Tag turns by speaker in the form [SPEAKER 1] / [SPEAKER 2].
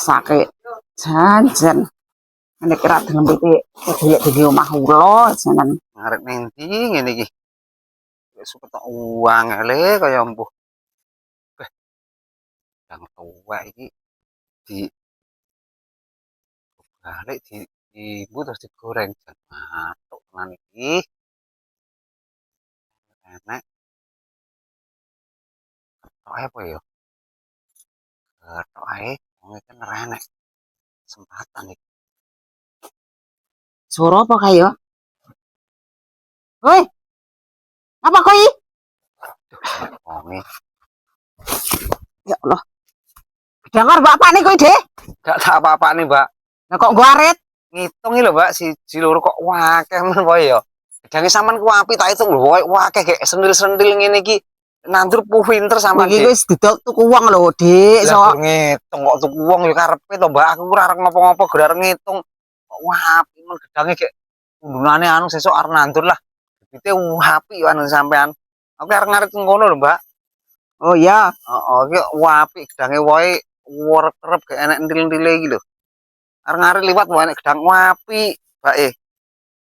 [SPEAKER 1] sakit janjan nek kira dilempiti golek di omah kula janan
[SPEAKER 2] Ngarep ning ndi ngene iki. Wis ketok uang le kaya mbuh. Beh, ndang tuwek iki di balik diimbu terus digoreng. Jan matuk tenan iki. Enek ketoke apa ya? Ketok ae wong iki ora enek kesempatan iki.
[SPEAKER 1] suara apa kaya woi apa koi
[SPEAKER 2] Wonge
[SPEAKER 1] ya Allah dengar bapak nih koi deh
[SPEAKER 2] gak tak apa-apa nih, Mbak.
[SPEAKER 1] nah kok gua arit
[SPEAKER 2] Ngitung iki lho, Mbak, siji loro kok wakeh men wae ya. Gedange sampean ku apik tak hitung lho, wakeh gek sendil-sendil ngene iki. Nandur pinter sampean,
[SPEAKER 1] iki
[SPEAKER 2] Dik.
[SPEAKER 1] wis didol tuku uang lho Dik
[SPEAKER 2] Lah
[SPEAKER 1] so
[SPEAKER 2] gur ngitung kok tuku wong ya karepe to, Mbak. Aku ora arep ngopo-ngopo gur arep ngitung. Kok apik men gedange gek undunane anu sesuk arep nandur lah. Bibite apik anu sampean. Aku arep ngarit ngono lho, Mbak.
[SPEAKER 1] oh ya
[SPEAKER 2] Heeh, iki apik gedange wae werep-werep gek enek ndil-ndile iki lho. Arep ngarit liwat wae enek gedang apik, Mbak.